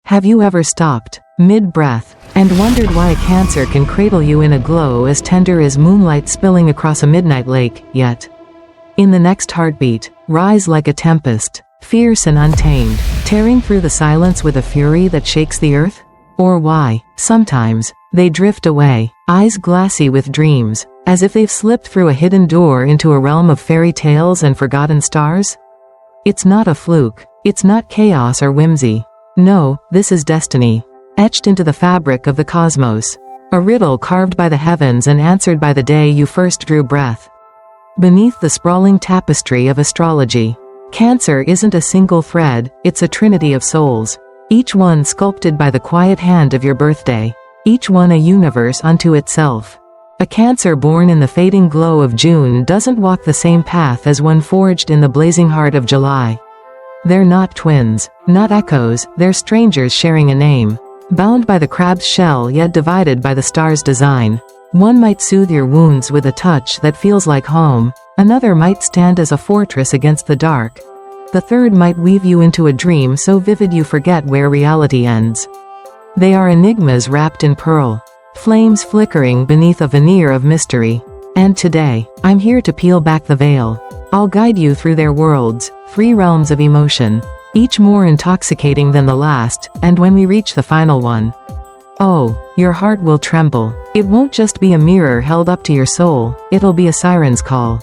Have you ever stopped, mid-breath, and wondered why a Cancer can cradle you in a glow as tender as moonlight spilling across a midnight lake, yet, in the next heartbeat, rise like a tempest, fierce and untamed, tearing through the silence with a fury that shakes the earth? Or why, sometimes, they drift away, eyes glassy with dreams, as if they've slipped through a hidden door into a realm of fairy tales and forgotten stars? It's not a fluke, it's not chaos or whimsy. No, this is destiny, etched into the fabric of the cosmos. A riddle carved by the heavens and answered by the day you first drew breath. Beneath the sprawling tapestry of astrology, Cancer isn't a single thread, it's a trinity of souls. Each one sculpted by the quiet hand of your birthday. Each one a universe unto itself. A Cancer born in the fading glow of June doesn't walk the same path as one forged in the blazing heart of July. They're not twins, not echoes, they're strangers sharing a name. Bound by the crab's shell yet divided by the star's design. One might soothe your wounds with a touch that feels like home, another might stand as a fortress against the dark. The third might weave you into a dream so vivid you forget where reality ends. They are enigmas wrapped in pearl, flames flickering beneath a veneer of mystery. And today, I'm here to peel back the veil. I'll guide you through their worlds, 3 realms of emotion, each more intoxicating than the last, and when we reach the final one, oh, your heart will tremble. It won't just be a mirror held up to your soul, it'll be a siren's call.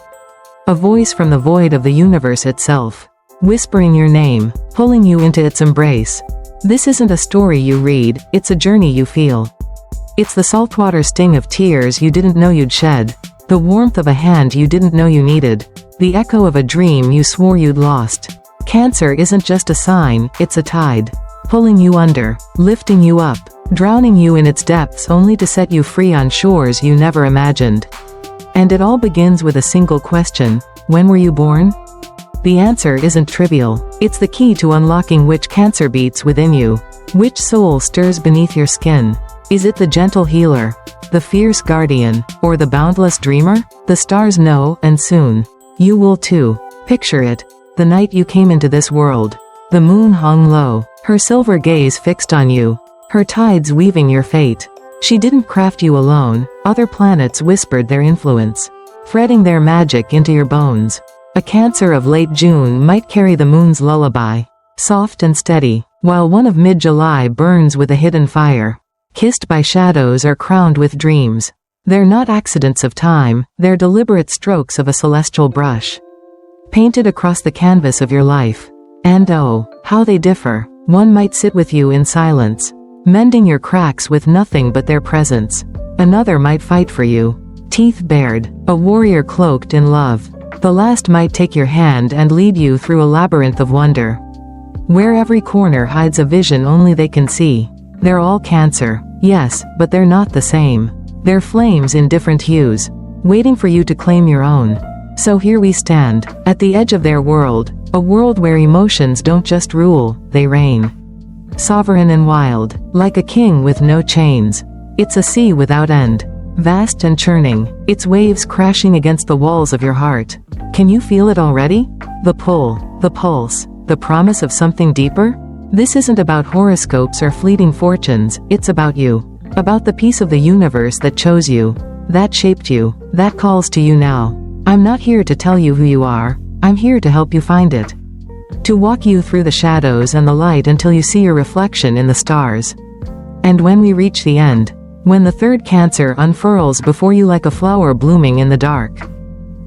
A voice from the void of the universe itself, whispering your name, pulling you into its embrace. This isn't a story you read, it's a journey you feel. It's the saltwater sting of tears you didn't know you'd shed, the warmth of a hand you didn't know you needed, the echo of a dream you swore you'd lost. Cancer isn't just a sign, it's a tide, pulling you under, lifting you up, drowning you in its depths only to set you free on shores you never imagined. And it all begins with a single question: when were you born? The answer isn't trivial, it's the key to unlocking which Cancer beats within you, which soul stirs beneath your skin. Is it the gentle healer, the fierce guardian, or the boundless dreamer? The stars know, and soon, you will too. Picture it, the night you came into this world. The moon hung low, her silver gaze fixed on you, her tides weaving your fate. She didn't craft you alone, other planets whispered their influence, threading their magic into your bones. A Cancer of late June might carry the moon's lullaby, soft and steady, while one of mid-July burns with a hidden fire, kissed by shadows or crowned with dreams. They're not accidents of time, they're deliberate strokes of a celestial brush, painted across the canvas of your life. And oh, how they differ. One might sit with you in silence, mending your cracks with nothing but their presence. Another might fight for you, teeth bared, a warrior cloaked in love. The last might take your hand and lead you through a labyrinth of wonder, where every corner hides a vision only they can see. They're all Cancer, yes, but they're not the same. They're flames in different hues, waiting for you to claim your own. So here we stand, at the edge of their world, a world where emotions don't just rule, they reign. Sovereign and wild, like a king with no chains. It's a sea without end, vast and churning, its waves crashing against the walls of your heart. Can you feel it already? The pull, the pulse, the promise of something deeper? This isn't about horoscopes or fleeting fortunes, it's about you. About the piece of the universe that chose you, that shaped you, that calls to you now. I'm not here to tell you who you are, I'm here to help you find it. To walk you through the shadows and the light until you see your reflection in the stars. And when we reach the end, when the third Cancer unfurls before you like a flower blooming in the dark,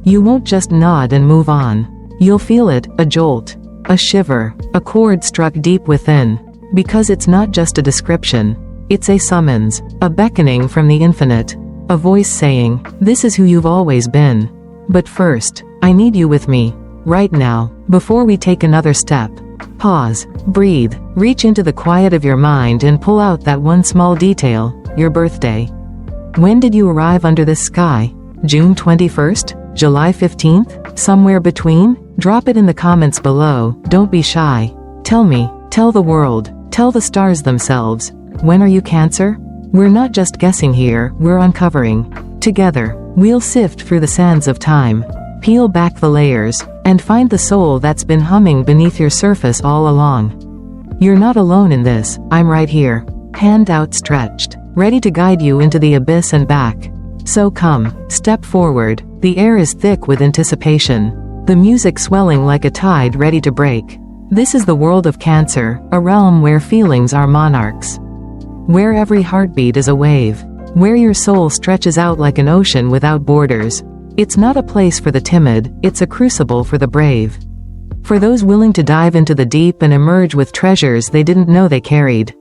you won't just nod and move on. You'll feel it, a jolt, a shiver, a chord struck deep within. Because it's not just a description. It's a summons, a beckoning from the infinite, a voice saying, this is who you've always been. But first, I need you with me, right now, before we take another step. Pause, breathe, reach into the quiet of your mind and pull out that one small detail, your birthday. When did you arrive under this sky? June 21st? July 15th? Somewhere between? Drop it in the comments below, don't be shy. Tell me, tell the world, tell the stars themselves. When are you Cancer? We're not just guessing here, we're uncovering. Together, we'll sift through the sands of time, peel back the layers, and find the soul that's been humming beneath your surface all along. You're not alone in this, I'm right here. Hand outstretched, ready to guide you into the abyss and back. So come, step forward. The air is thick with anticipation. The music swelling like a tide ready to break. This is the world of Cancer, a realm where feelings are monarchs. Where every heartbeat is a wave. Where your soul stretches out like an ocean without borders. It's not a place for the timid, it's a crucible for the brave. For those willing to dive into the deep and emerge with treasures they didn't know they carried.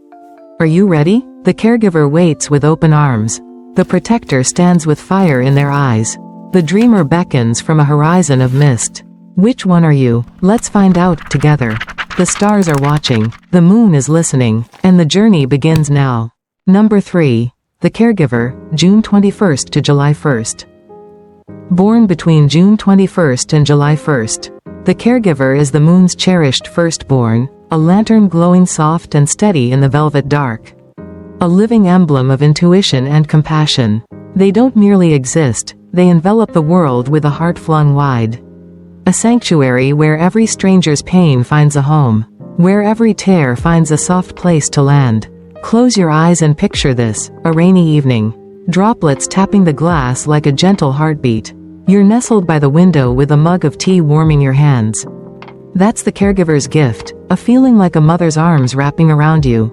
Are you ready? The caregiver waits with open arms. The protector stands with fire in their eyes. The dreamer beckons from a horizon of mist. Which one are you? Let's find out together. The stars are watching, the moon is listening, and the journey begins now. Number 3. The Caregiver, June 21st to July 1st. Born between June 21st and July 1st. The Caregiver is the moon's cherished firstborn, a lantern glowing soft and steady in the velvet dark. A living emblem of intuition and compassion. They don't merely exist, they envelop the world with a heart flung wide. A sanctuary where every stranger's pain finds a home. Where every tear finds a soft place to land. Close your eyes and picture this, a rainy evening. Droplets tapping the glass like a gentle heartbeat. You're nestled by the window with a mug of tea warming your hands. That's the caregiver's gift, a feeling like a mother's arms wrapping around you.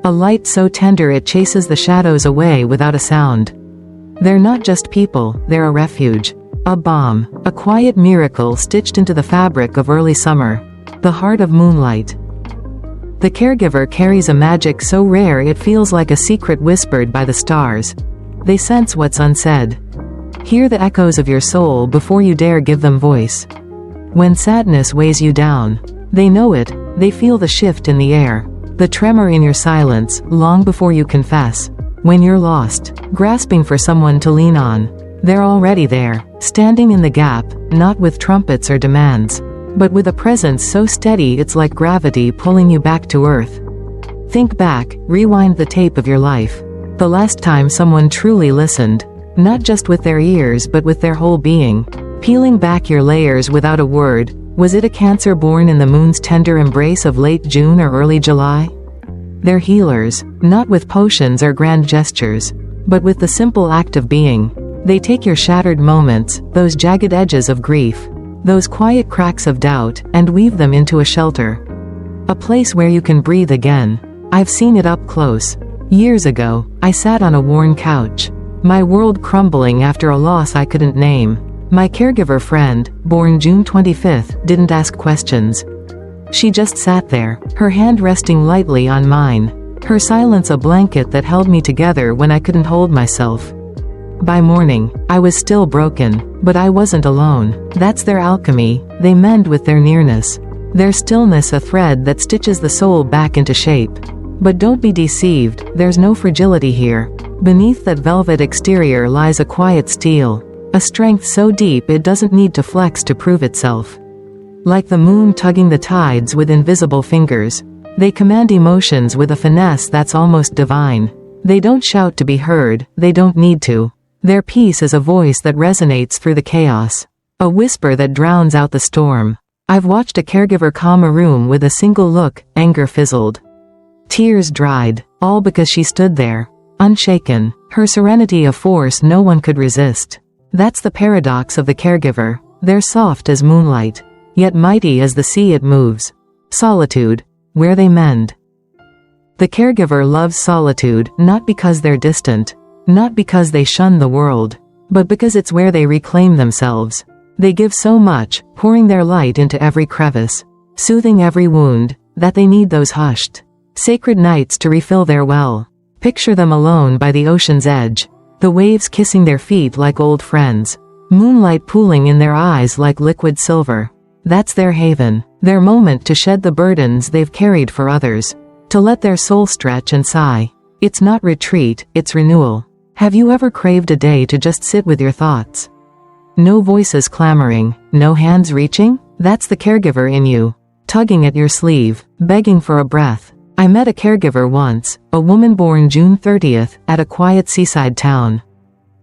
A light so tender it chases the shadows away without a sound. They're not just people, they're a refuge. A balm, a quiet miracle stitched into the fabric of early summer. The heart of moonlight. The caregiver carries a magic so rare it feels like a secret whispered by the stars. They sense what's unsaid. Hear the echoes of your soul before you dare give them voice. When sadness weighs you down, they know it, they feel the shift in the air. The tremor in your silence, long before you confess. When you're lost, grasping for someone to lean on, they're already there, standing in the gap, not with trumpets or demands, but with a presence so steady it's like gravity pulling you back to earth. Think back, rewind the tape of your life. The last time someone truly listened. Not just with their ears but with their whole being. Peeling back your layers without a word, was it a Cancer born in the moon's tender embrace of late June or early July? They're healers, not with potions or grand gestures, but with the simple act of being. They take your shattered moments, those jagged edges of grief, those quiet cracks of doubt, and weave them into a shelter. A place where you can breathe again. I've seen it up close. Years ago, I sat on a worn couch. My world crumbling after a loss I couldn't name. My caregiver friend, born June 25th, didn't ask questions. She just sat there, her hand resting lightly on mine. Her silence a blanket that held me together when I couldn't hold myself. By morning, I was still broken, but I wasn't alone. That's their alchemy, they mend with their nearness. Their stillness a thread that stitches the soul back into shape. But don't be deceived, there's no fragility here. Beneath that velvet exterior lies a quiet steel. A strength so deep it doesn't need to flex to prove itself. Like the moon tugging the tides with invisible fingers. They command emotions with a finesse that's almost divine. They don't shout to be heard, they don't need to. Their peace is a voice that resonates through the chaos. A whisper that drowns out the storm. I've watched a caregiver calm a room with a single look, anger fizzled. Tears dried, all because she stood there. Unshaken, her serenity a force no one could resist. That's the paradox of the caregiver. They're soft as moonlight, yet mighty as the sea it moves. Solitude, where they mend. The caregiver loves solitude, not because they're distant, not because they shun the world, but because it's where they reclaim themselves. They give so much, pouring their light into every crevice, soothing every wound, that they need those hushed, sacred nights to refill their well. Picture them alone by the ocean's edge, the waves kissing their feet like old friends, moonlight pooling in their eyes like liquid silver. That's their haven, their moment to shed the burdens they've carried for others, to let their soul stretch and sigh. It's not retreat, it's renewal. Have you ever craved a day to just sit with your thoughts? No voices clamoring, no hands reaching? That's the caregiver in you, tugging at your sleeve, begging for a breath. I met a caregiver once, a woman born June 30th, at a quiet seaside town.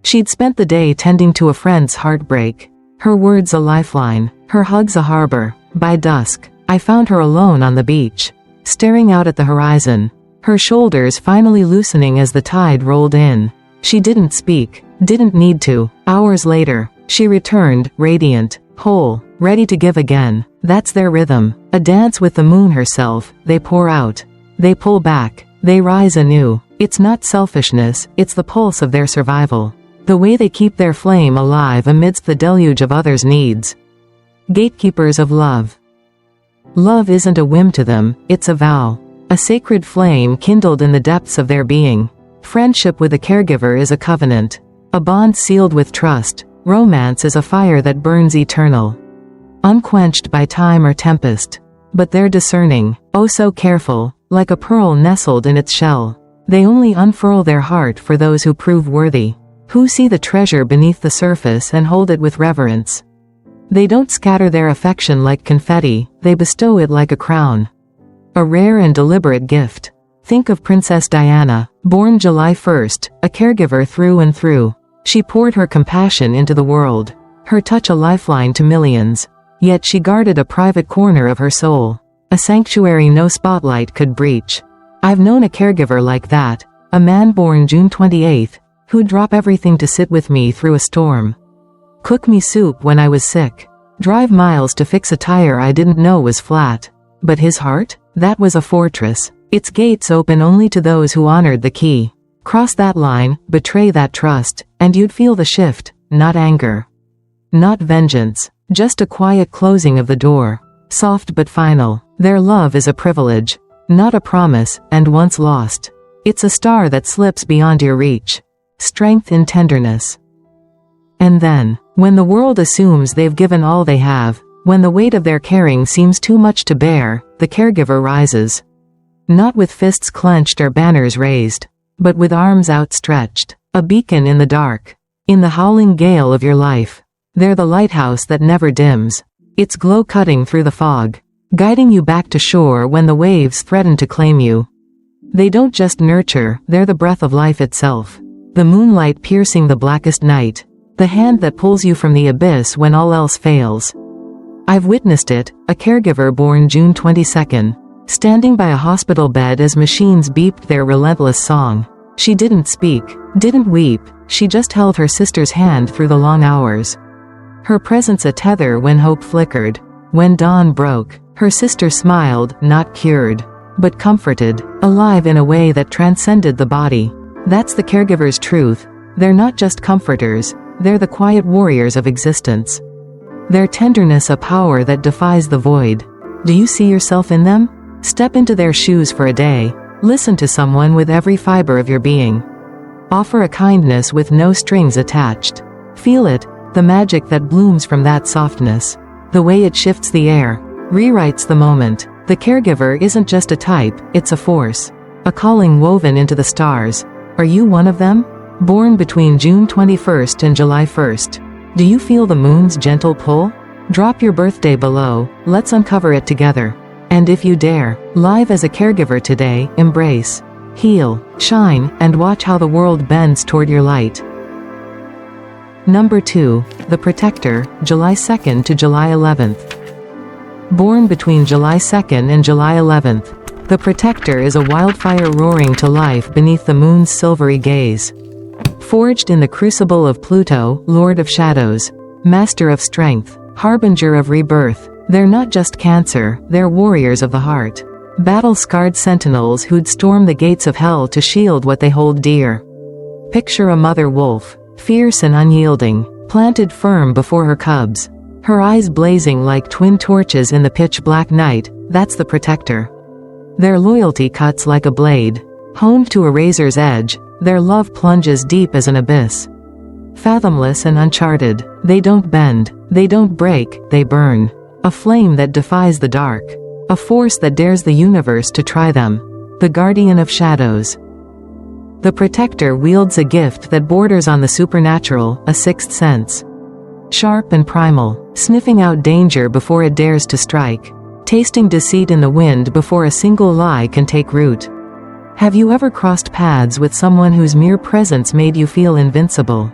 She'd spent the day tending to a friend's heartbreak. Her words a lifeline, her hugs a harbor. By dusk, I found her alone on the beach, staring out at the horizon, her shoulders finally loosening as the tide rolled in. She didn't speak, didn't need to. Hours later, she returned, radiant, whole, ready to give again. That's their rhythm. A dance with the moon herself. They pour out. They pull back. They rise anew. It's not selfishness, it's the pulse of their survival. The way they keep their flame alive amidst the deluge of others' needs. Gatekeepers of love. Love isn't a whim to them, it's a vow. A sacred flame kindled in the depths of their being. Friendship with a caregiver is a covenant. A bond sealed with trust. Romance is a fire that burns eternal. Unquenched by time or tempest. But they're discerning, oh so careful, like a pearl nestled in its shell. They only unfurl their heart for those who prove worthy. Who see the treasure beneath the surface and hold it with reverence. They don't scatter their affection like confetti, they bestow it like a crown. A rare and deliberate gift. Think of Princess Diana, born July 1st, a caregiver through and through. She poured her compassion into the world. Her touch a lifeline to millions. Yet she guarded a private corner of her soul. A sanctuary no spotlight could breach. I've known a caregiver like that. A man born June 28th, who'd drop everything to sit with me through a storm. Cook me soup when I was sick. Drive miles to fix a tire I didn't know was flat. But his heart? That was a fortress. Its gates open only to those who honored the key. Cross that line, betray that trust, and you'd feel the shift, not anger. Not vengeance, just a quiet closing of the door. Soft but final. Their love is a privilege. Not a promise, and once lost. It's a star that slips beyond your reach. Strength in tenderness. And then, when the world assumes they've given all they have, when the weight of their caring seems too much to bear, the caregiver rises. Not with fists clenched or banners raised, but with arms outstretched. A beacon in the dark. In the howling gale of your life. They're the lighthouse that never dims. Its glow cutting through the fog. Guiding you back to shore when the waves threaten to claim you. They don't just nurture, they're the breath of life itself. The moonlight piercing the blackest night. The hand that pulls you from the abyss when all else fails. I've witnessed it, a caregiver born June 22nd, standing by a hospital bed as machines beeped their relentless song. She didn't speak, didn't weep, she just held her sister's hand through the long hours. Her presence a tether when hope flickered. When dawn broke, her sister smiled, not cured, but comforted, alive in a way that transcended the body. That's the caregiver's truth. They're not just comforters, they're the quiet warriors of existence. Their tenderness a power that defies the void. Do you see yourself in them? Step into their shoes for a day. Listen to someone with every fiber of your being. Offer a kindness with no strings attached. Feel it, the magic that blooms from that softness. The way it shifts the air, rewrites the moment. The caregiver isn't just a type, it's a force. A calling woven into the stars. Are you one of them? Born between June 21st and July 1st. Do you feel the moon's gentle pull? Drop your birthday below, let's uncover it together. And if you dare, live as a caregiver today, embrace, heal, shine, and watch how the world bends toward your light. Number 2, The Protector, July 2nd to July 11th. Born between July 2nd and July 11th, the Protector is a wildfire roaring to life beneath the moon's silvery gaze. Forged in the crucible of Pluto, Lord of Shadows, Master of Strength, Harbinger of Rebirth, they're not just cancer, they're warriors of the heart. Battle-scarred sentinels who'd storm the gates of hell to shield what they hold dear. Picture a mother wolf, fierce and unyielding, planted firm before her cubs. Her eyes blazing like twin torches in the pitch-black night, that's the Protector. Their loyalty cuts like a blade. Honed to a razor's edge, their love plunges deep as an abyss. Fathomless and uncharted, they don't bend, they don't break, they burn. A flame that defies the dark. A force that dares the universe to try them. The guardian of shadows. The Protector wields a gift that borders on the supernatural, a sixth sense. Sharp and primal, sniffing out danger before it dares to strike. Tasting deceit in the wind before a single lie can take root. Have you ever crossed paths with someone whose mere presence made you feel invincible?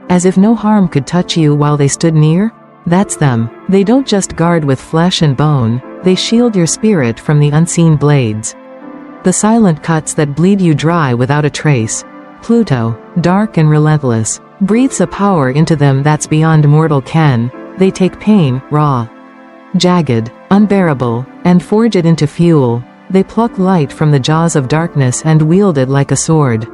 As if no harm could touch you while they stood near? That's them. They don't just guard with flesh and bone, They shield your spirit from the unseen blades. The silent cuts that bleed you dry without a trace. Pluto, dark and relentless, breathes a power into them that's beyond mortal ken. They take pain, raw, jagged, unbearable, and forge it into fuel. They pluck light from the jaws of darkness and wield it like a sword.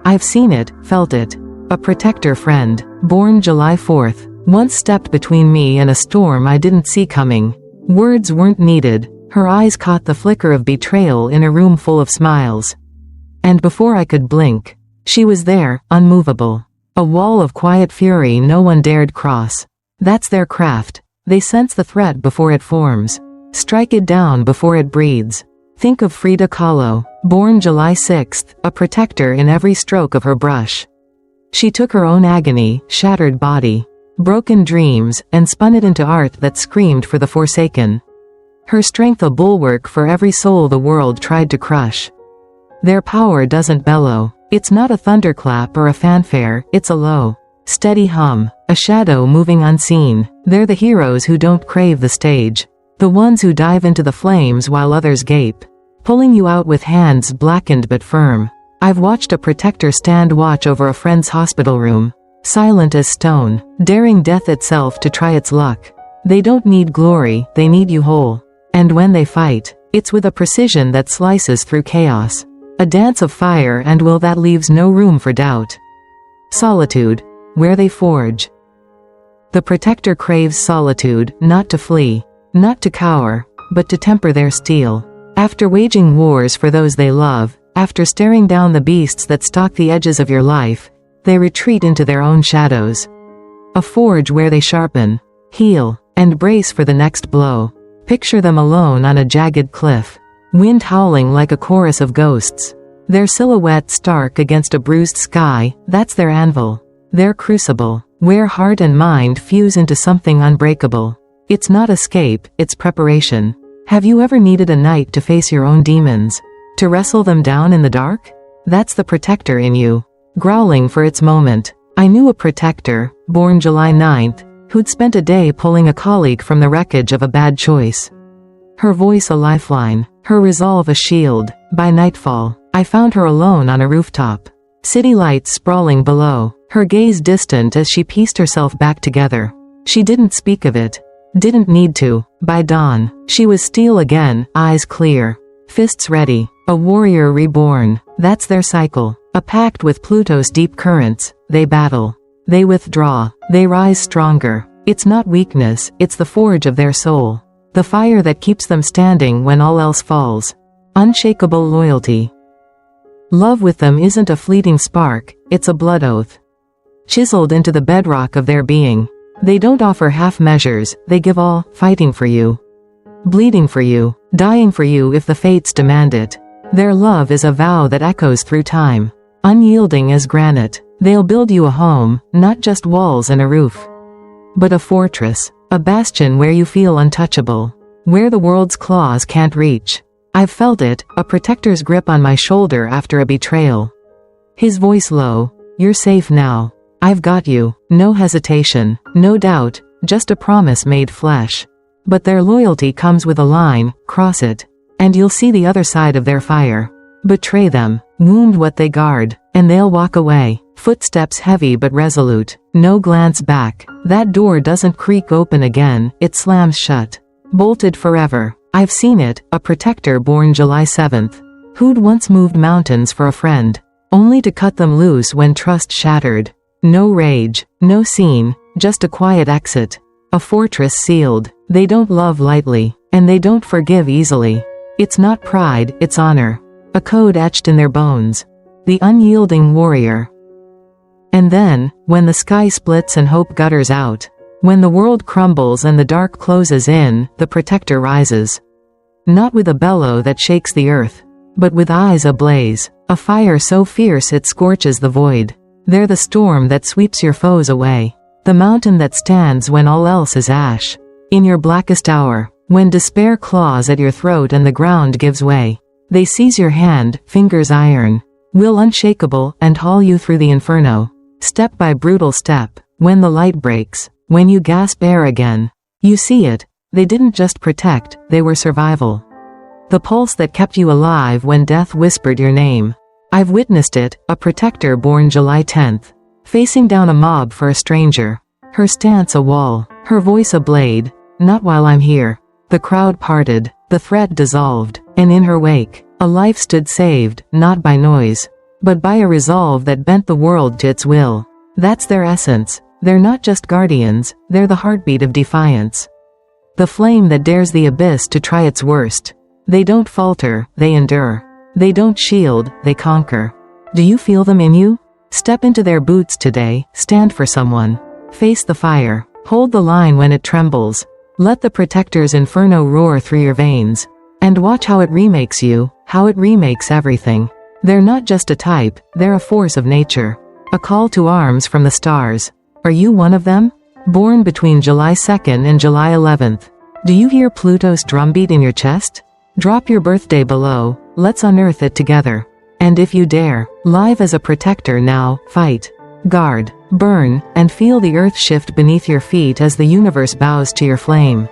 I've seen it, felt it. A protector friend, born July 4th, once stepped between me and a storm I didn't see coming. Words weren't needed. Her eyes caught the flicker of betrayal in a room full of smiles. And before I could blink, she was there, unmovable. A wall of quiet fury no one dared cross. That's their craft. They sense the threat before it forms. Strike it down before it breeds. Think of Frida Kahlo, born July 6th, a protector in every stroke of her brush. She took her own agony, shattered body, broken dreams, and spun it into art that screamed for the forsaken. Her strength a bulwark for every soul the world tried to crush. Their power doesn't bellow. It's not a thunderclap or a fanfare, it's a low, steady hum, a shadow moving unseen. They're the heroes who don't crave the stage. The ones who dive into the flames while others gape, pulling you out with hands blackened but firm. I've watched a protector stand watch over a friend's hospital room, silent as stone, daring death itself to try its luck. They don't need glory, they need you whole. And when they fight, it's with a precision that slices through chaos. A dance of fire and will that leaves no room for doubt. Solitude, where they forge. The protector craves solitude, not to flee, not to cower, but to temper their steel. After waging wars for those they love, after staring down the beasts that stalk the edges of your life, they retreat into their own shadows. A forge where they sharpen, heal, and brace for the next blow. Picture them alone on a jagged cliff, wind howling like a chorus of ghosts. Their silhouette stark against a bruised sky, that's their anvil, their crucible, where heart and mind fuse into something unbreakable. It's not escape, it's preparation. Have you ever needed a night to face your own demons? To wrestle them down in the dark? That's the protector in you, growling for its moment. I knew a protector, born July 9th, who'd spent a day pulling a colleague from the wreckage of a bad choice. Her voice a lifeline, her resolve a shield. By nightfall, I found her alone on a rooftop. City lights sprawling below, her gaze distant as she pieced herself back together. She didn't speak of it. Didn't need to. By dawn, she was steel again, eyes clear, fists ready. A warrior reborn. That's their cycle. A pact with Pluto's deep currents. They battle. They withdraw. They rise stronger. It's not weakness, it's the forge of their soul. The fire that keeps them standing when all else falls. Unshakable loyalty. Love with them isn't a fleeting spark, it's a blood oath. Chiseled into the bedrock of their being. They don't offer half measures, they give all, fighting for you. Bleeding for you, dying for you if the fates demand it. Their love is a vow that echoes through time. Unyielding as granite, they'll build you a home, not just walls and a roof, but a fortress, a bastion where you feel untouchable, where the world's claws can't reach. I've felt it, a protector's grip on my shoulder after a betrayal. His voice low, you're safe now. I've got you. No hesitation, no doubt, just a promise made flesh. But their loyalty comes with a line, cross it, and you'll see the other side of their fire. Betray them, wound what they guard, and they'll walk away, footsteps heavy but resolute, no glance back. That door doesn't creak open again, it slams shut. Bolted forever. I've seen it, a protector born July 7th, who'd once moved mountains for a friend, only to cut them loose when trust shattered. No rage, no scene, just a quiet exit. A fortress sealed. They don't love lightly, and they don't forgive easily. It's not pride, it's honor. A code etched in their bones. The unyielding warrior. And then, when the sky splits and hope gutters out, when the world crumbles and the dark closes in, the protector rises. Not with a bellow that shakes the earth, but with eyes ablaze, a fire so fierce it scorches the void. They're the storm that sweeps your foes away, the mountain that stands when all else is ash. In your blackest hour, when despair claws at your throat and the ground gives way, they seize your hand, fingers iron, will unshakable, and haul you through the inferno. Step by brutal step, when the light breaks, when you gasp air again, you see it, They didn't just protect, they were survival. The pulse that kept you alive when death whispered your name. I've witnessed it, a protector born July 10th. Facing down a mob for a stranger. Her stance a wall, her voice a blade. Not while I'm here. The crowd parted, the threat dissolved, and in her wake, a life stood saved, not by noise, but by a resolve that bent the world to its will. That's their essence. They're not just guardians, they're the heartbeat of defiance. The flame that dares the abyss to try its worst. They don't falter, they endure. They don't shield, they conquer. Do you feel them in you? Step into their boots today, stand for someone. Face the fire, hold the line when it trembles. Let the protector's inferno roar through your veins. And watch how it remakes you, how it remakes everything. They're not just a type, they're a force of nature. A call to arms from the stars. Are you one of them? Born between July 2nd and July 11th. Do you hear Pluto's drumbeat in your chest? Drop your birthday below, let's unearth it together. And if you dare, live as a protector now, fight, guard, burn, and feel the earth shift beneath your feet as the universe bows to your flame.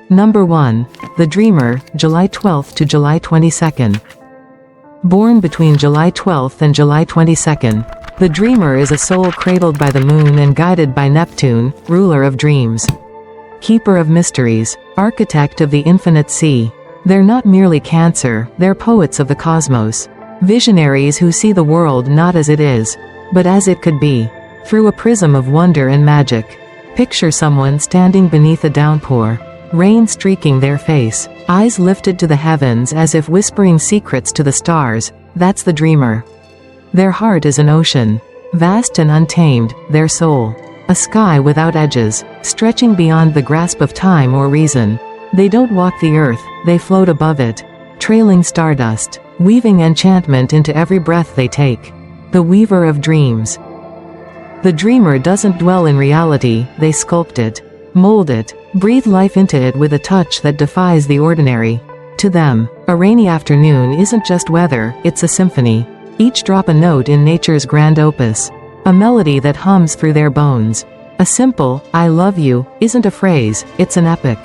Number 1. The Dreamer, July 12th to July 22nd. Born between July 12th and July 22nd, the Dreamer is a soul cradled by the moon and guided by Neptune, ruler of dreams. Keeper of mysteries, architect of the infinite sea. They're not merely Cancer, they're poets of the cosmos. Visionaries who see the world not as it is, but as it could be, through a prism of wonder and magic. Picture someone standing beneath a downpour, rain streaking their face, eyes lifted to the heavens as if whispering secrets to the stars. That's the Dreamer. Their heart is an ocean, vast and untamed, their soul, a sky without edges, stretching beyond the grasp of time or reason. They don't walk the earth, they float above it, trailing stardust, weaving enchantment into every breath they take. The weaver of dreams. The Dreamer doesn't dwell in reality, they sculpt it, mold it, breathe life into it with a touch that defies the ordinary. To them, a rainy afternoon isn't just weather, it's a symphony. Each drop a note in nature's grand opus. A melody that hums through their bones. A simple, I love you, isn't a phrase, it's an epic.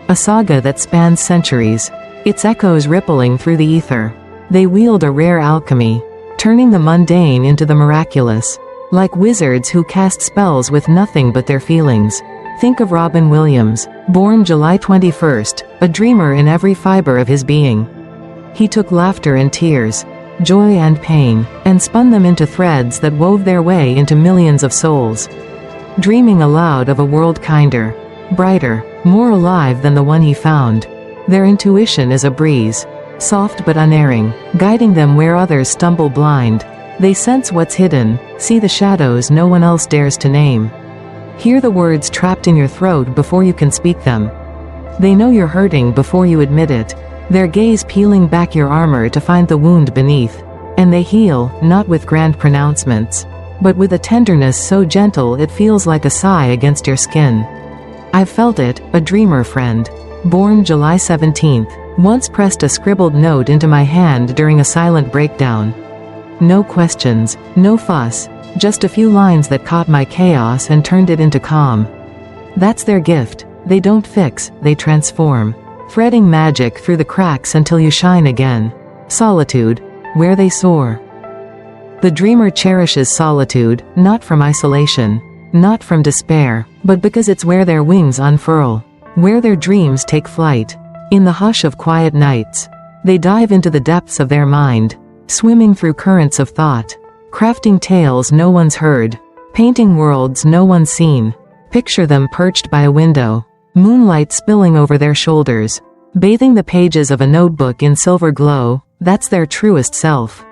A saga that spans centuries, its echoes rippling through the ether. They wield a rare alchemy, turning the mundane into the miraculous. Like wizards who cast spells with nothing but their feelings. Think of Robin Williams, born July 21st, a dreamer in every fiber of his being. He took laughter and tears, joy and pain, and spun them into threads that wove their way into millions of souls. Dreaming aloud of a world kinder, brighter, more alive than the one he found. Their intuition is a breeze, soft but unerring, guiding them where others stumble blind. They sense what's hidden, see the shadows no one else dares to name. Hear the words trapped in your throat before you can speak them. They know you're hurting before you admit it, their gaze peeling back your armor to find the wound beneath. And they heal, not with grand pronouncements, but with a tenderness so gentle it feels like a sigh against your skin. I've felt it, a dreamer friend. Born July 17th, once pressed a scribbled note into my hand during a silent breakdown. No questions, no fuss, just a few lines that caught my chaos and turned it into calm. That's their gift. They don't fix, they transform. Threading magic through the cracks until you shine again. Solitude, where they soar. The dreamer cherishes solitude, not from isolation, not from despair, but because it's where their wings unfurl, where their dreams take flight. In the hush of quiet nights, they dive into the depths of their mind, swimming through currents of thought, crafting tales no one's heard, painting worlds no one's seen. Picture them perched by a window, moonlight spilling over their shoulders, bathing the pages of a notebook in silver glow. That's their truest self.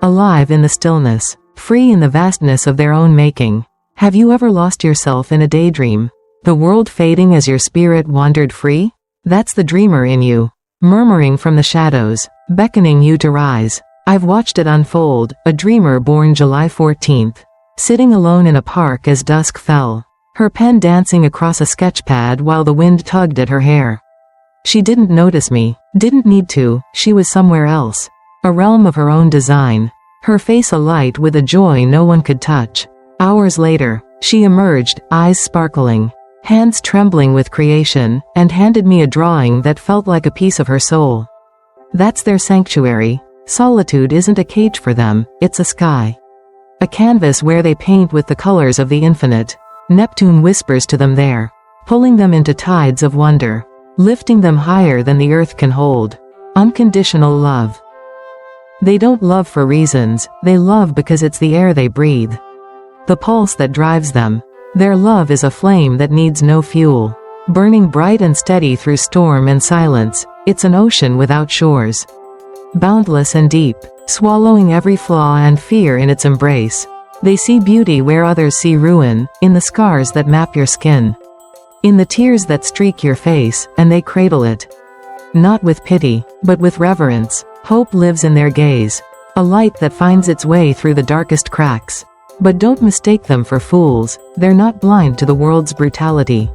Alive in the stillness, free in the vastness of their own making. Have you ever lost yourself in a daydream? The world fading as your spirit wandered free? That's the dreamer in you, murmuring from the shadows, beckoning you to rise. I've watched it unfold, a dreamer born July 14th, sitting alone in a park as dusk fell, her pen dancing across a sketchpad while the wind tugged at her hair. She didn't notice me, didn't need to, she was somewhere else, a realm of her own design, her face alight with a joy no one could touch. Hours later, she emerged, eyes sparkling, hands trembling with creation, and handed me a drawing that felt like a piece of her soul. That's their sanctuary. Solitude isn't a cage for them, it's a sky. A canvas where they paint with the colors of the infinite. Neptune whispers to them there, pulling them into tides of wonder, lifting them higher than the earth can hold. Unconditional love. They don't love for reasons, they love because it's the air they breathe. The pulse that drives them. Their love is a flame that needs no fuel. Burning bright and steady through storm and silence, it's an ocean without shores. Boundless and deep, swallowing every flaw and fear in its embrace. They see beauty where others see ruin, in the scars that map your skin. In the tears that streak your face, and they cradle it. Not with pity, but with reverence. Hope lives in their gaze. A light that finds its way through the darkest cracks. But don't mistake them for fools, they're not blind to the world's brutality.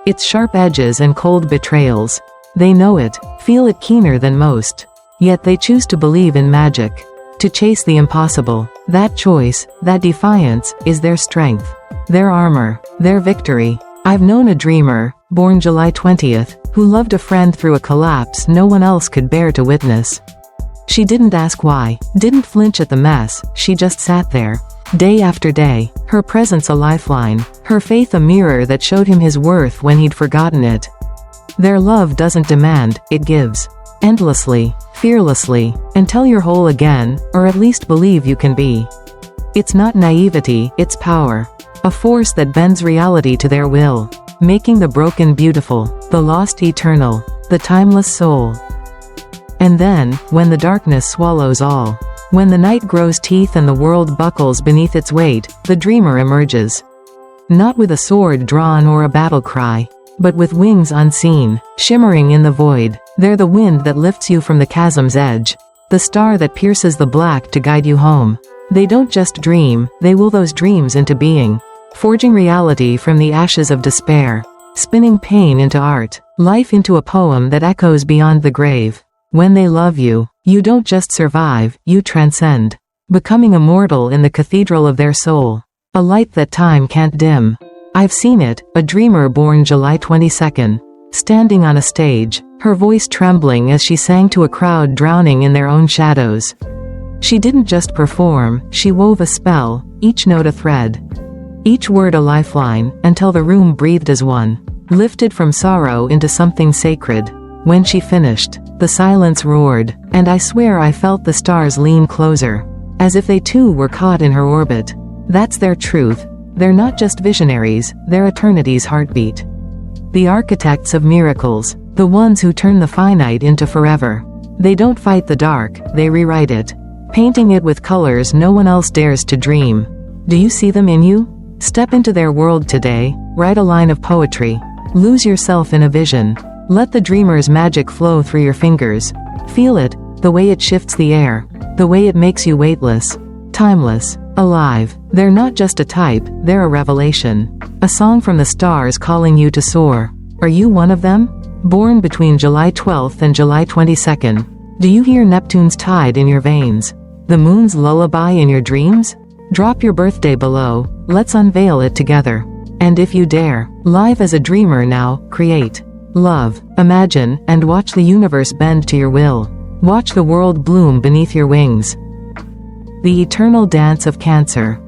Its sharp edges and cold betrayals. They know it, feel it keener than most. Yet they choose to believe in magic. To chase the impossible. That choice, that defiance, is their strength. Their armor, their victory. I've known a dreamer, born July 20th, who loved a friend through a collapse no one else could bear to witness. She didn't ask why, didn't flinch at the mess, she just sat there. Day after day, her presence a lifeline, her faith a mirror that showed him his worth when he'd forgotten it. Their love doesn't demand, it gives. Endlessly, fearlessly, until you're whole again, or at least believe you can be. It's not naivety, it's power. A force that bends reality to their will, making the broken beautiful, the lost eternal, the timeless soul. And then, when the darkness swallows all, when the night grows teeth and the world buckles beneath its weight, the dreamer emerges. Not with a sword drawn or a battle cry, but with wings unseen, shimmering in the void. They're the wind that lifts you from the chasm's edge, the star that pierces the black to guide you home. They don't just dream, they will those dreams into being, forging reality from the ashes of despair, spinning pain into art, life into a poem that echoes beyond the grave. When they love you, you don't just survive, you transcend, becoming immortal in the cathedral of their soul, a light that time can't dim. I've seen it, a dreamer born July 22nd, standing on a stage, her voice trembling as she sang to a crowd drowning in their own shadows. She didn't just perform, she wove a spell, each note a thread, each word a lifeline, until the room breathed as one, lifted from sorrow into something sacred. When she finished, the silence roared, and I swear I felt the stars lean closer, as if they too were caught in her orbit. That's their truth. They're not just visionaries, they're eternity's heartbeat. The architects of miracles, the ones who turn the finite into forever. They don't fight the dark, they rewrite it, painting it with colors no one else dares to dream. Do you see them in you? Step into their world today, write a line of poetry, lose yourself in a vision. Let the dreamer's magic flow through your fingers. Feel it, the way it shifts the air, the way it makes you weightless, timeless, alive. They're not just a type, they're a revelation. A song from the stars calling you to soar. Are you one of them? Born between July 12th and July 22nd. Do you hear Neptune's tide in your veins? The moon's lullaby in your dreams? Drop your birthday below, let's unveil it together. And if you dare, live as a dreamer now, create. Love, imagine, and watch the universe bend to your will. Watch the world bloom beneath your wings. The eternal dance of Cancer.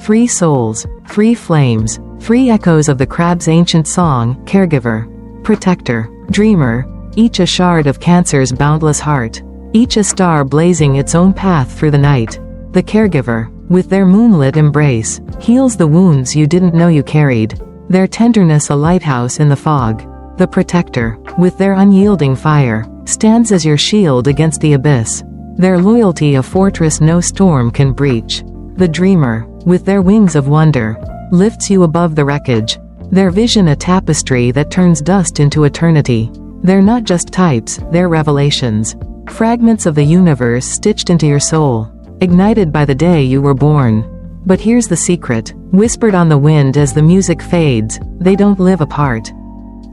3 souls, 3 flames, 3 echoes of the crab's ancient song, Caregiver, Protector, Dreamer, each a shard of Cancer's boundless heart, each a star blazing its own path through the night. The Caregiver, with their moonlit embrace, heals the wounds you didn't know you carried, their tenderness a lighthouse in the fog. The Protector, with their unyielding fire, stands as your shield against the abyss, their loyalty a fortress no storm can breach. The Dreamer, with their wings of wonder, lifts you above the wreckage, their vision a tapestry that turns dust into eternity. They're not just types, they're revelations, fragments of the universe stitched into your soul, ignited by the day you were born. But here's the secret, whispered on the wind as the music fades, they don't live apart.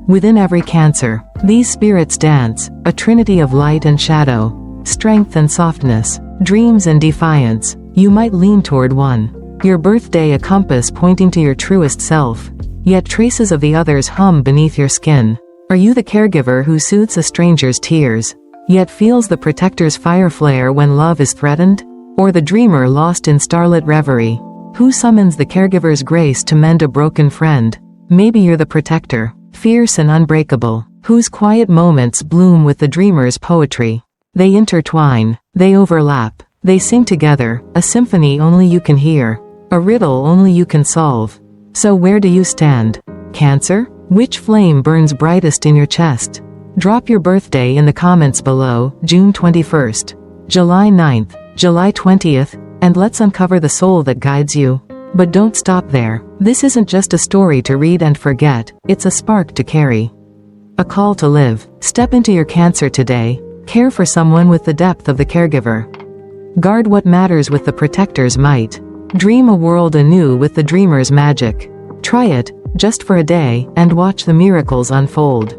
Within every Cancer, these spirits dance, a trinity of light and shadow, strength and softness, dreams and defiance. You might lean toward one. Your birthday a compass pointing to your truest self. yet traces of the others hum beneath your skin. Are you the caregiver who soothes a stranger's tears, yet feels the protector's fire flare when love is threatened? Or the dreamer lost in starlit reverie, who summons the caregiver's grace to mend a broken friend? Maybe you're the protector, fierce and unbreakable, whose quiet moments bloom with the dreamer's poetry. They intertwine, they overlap, they sing together, a symphony only you can hear, a riddle only you can solve. So where do you stand, Cancer? Which flame burns brightest in your chest? Drop your birthday in the comments below, June 21st, July 9th, July 20th, and let's uncover the soul that guides you. But don't stop there. This isn't just a story to read and forget, it's a spark to carry. A call to live. Step into your Cancer today. Care for someone with the depth of the caregiver. Guard what matters with the protector's might. Dream a world anew with the dreamer's magic. Try it, just for a day, and watch the miracles unfold.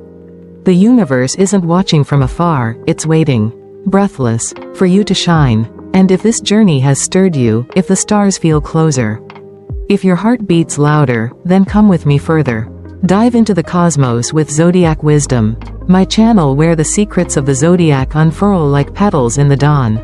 The universe isn't watching from afar, it's waiting, breathless, for you to shine. And if this journey has stirred you, if the stars feel closer, if your heart beats louder, then come with me further. Dive into the cosmos with Zodiac Wisdom, my channel where the secrets of the Zodiac unfurl like petals in the dawn.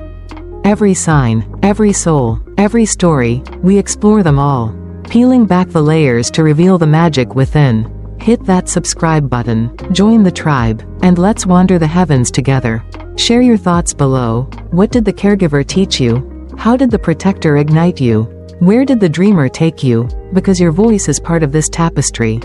Every sign, every soul, every story, we explore them all, peeling back the layers to reveal the magic within. Hit that subscribe button, join the tribe, and let's wander the heavens together. Share your thoughts below. What did the caregiver teach you? How did the protector ignite you? Where did the dreamer take you? Because your voice is part of this tapestry.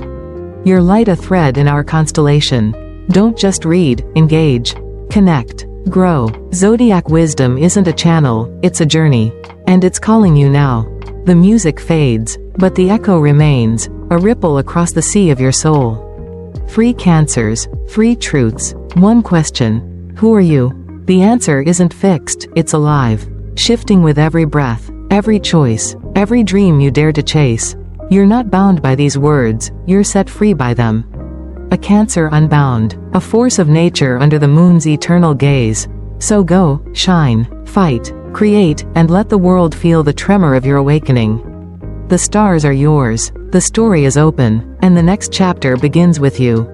You're light a thread in our constellation. Don't just read, engage, connect, grow. Zodiac Wisdom isn't a channel, it's a journey. And it's calling you now. The music fades, but the echo remains, a ripple across the sea of your soul. 3 Cancers, 3 truths, 1 question. Who are you? The answer isn't fixed, it's alive. Shifting with every breath, every choice, every dream you dare to chase. You're not bound by these words, you're set free by them. A Cancer unbound, a force of nature under the moon's eternal gaze. So go, shine, fight, create, and let the world feel the tremor of your awakening. The stars are yours, the story is open, and the next chapter begins with you.